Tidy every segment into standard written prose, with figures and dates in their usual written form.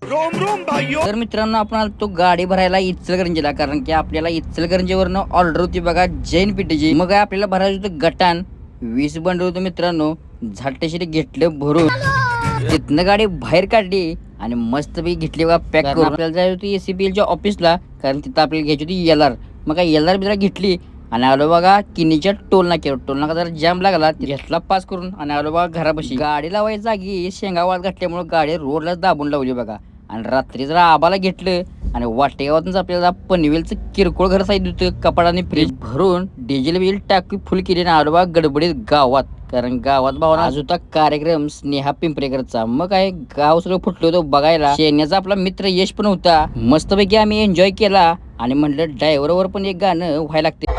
Rome Rome भाइयों। तर मित्रांनो आपण आलतो गाडी भरायला इचलकरंजीला, कारण की आपल्याला इचलकरंजीवरनं ऑर्डर होती बघा जैन पिठीची. मग काय आपल्याला भरायचं होतं गटान 20 बंड होतं मित्रांनो. झाटशीने घेतलं भरून, तिथनं गाडी बाहेर काढली आणि मस्तपैकी घेतली बघा पॅक करून. आपल्याला जायचं होती एसीपीएलच्या ऑफिसला, कारण तिथं आपल्याला घ्यायची होती एलआर. मग काय एलआर बिलआर घेतली आणि आलो बघा किनीच्या टोल नाक्यावर. टोल नाका जरा जाम लागला, घेतला पास करून आणि आलो बघा घरापाशी. गाडी लावायची जागी शेंगा वाळत घातल्यामुळे गाडी रोडलाच दाबून लावली बघा. आणि रात्री जरा आबाला घेतलं आणि वाटेगावातूनच आपल्याला पनवेलचं किरकोळ घर साईड होतं, कपाट आणि फ्रीज भरून डिझेल बिल टाकी फुल केली आणि आलो बघा गडबडीत गावात. कारण गावात भावना आज होता कार्यक्रम स्नेहा पिंपरेकरचा. मग काय गाव सगळं फुटलं होतं बघायला. शेण्याचा आपला मित्र यश पण होता. मस्तपैकी आम्ही एन्जॉय केला आणि म्हणलं ड्रायव्हरवर पण एक गाणं व्हायला लागते.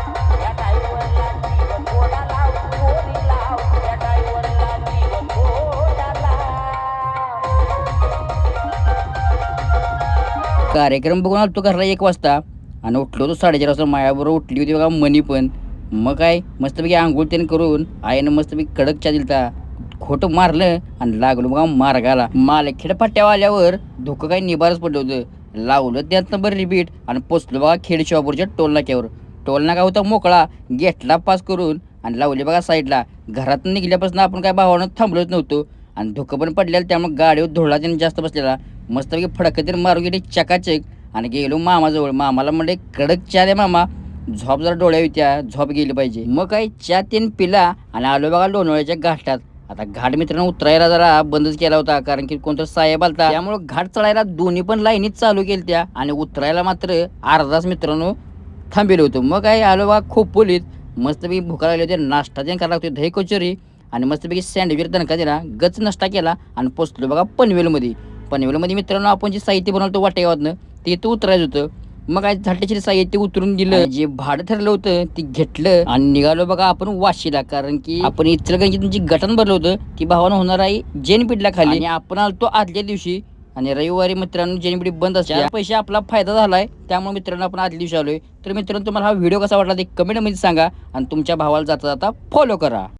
कार्यक्रम बघून आलो घरला 1 वाजता आणि उठलो होतो 4:30 वाजता. मायाबरोबर उठली होती बघा मनी पण. मग काय मस्तपैकी आंघोळ त्याने करून आईनं मस्तपैकी कडक चहा दिलता. खोटं मारलं आणि लागलो बघा मार्गाला. मालखेड फाट्यावर आल्यावर धोकं काय निबारच पडलं होतं. लावलं त्यात नंबर रिपीट आणि पोचलो बघा खेड शॉपूरच्या टोल नाक्यावर. टोल नाका होता मोकळा, घेतला पास करून आणि लावले बघा साईडला. घरातून निघल्यापासून आपण काय भावानं थांबलोच नव्हतो आणि धोकं पण पडलेलं, त्यामुळे गाडीवर धोळा त्याने जास्त बसलेला. मस्तपैकी फडकतीने मारून गेली चकाचक आणि गेलो मामाजवळ. मामाला म्हणले कडक चहा दे मामा, झोप जरा डोळ्या होत्या, झोप गेली पाहिजे. मग काय चहा तीन पिला आणि आलो बघा लोणावळ्याच्या घाटात. आता घाट मित्रांनो उतरायला जरा बंदच केला होता, कारण की कोणतं साहेब आलता, त्यामुळे घाट चढायला दोन्ही पण लाईनीत चालू केली त्या आणि उतरायला मात्र अर्धाच मित्रांनो थांबेलो होतो. मग काय आलो बघा खोपोलीत. मस्तपैकी भुका लागले होते, नाश्ता त्याने करायला लागतो दही कचोरी आणि मस्तपैकी सँडविच दणका दिला, गच नाश्ता केला आणि पोचलो बघा पनवेलमध्ये. पनवेलमध्ये मित्रांनो आपण जे साहित्य बनवलं होतं वाटेगावातनं ते इथं उतरायचं होतं. मग काय झाटेचे साहित्य उतरून दिलं, जे भाडं ठरलं होतं ते घेतलं आणि निघालो बघा आपण वाशीला, कारण की आपण इचलकरंजीत जी गटन भरलं होतं ती भावानं होणार आहे जैन पीठला खाली. आणि आपण आलतो आदल्या दिवशी आणि रविवारी मित्रांनो जैन पीठ बंद असते. पैसे आपला फायदा झालाय, त्यामुळे मित्रांनो आपण आदल्या दिवशी आलोय. तर मित्रांनो तुम्हाला हा व्हिडिओ कसा वाटला ते कमेंटमध्ये सांगा आणि तुमच्या भावाला जाता जाता फॉलो करा.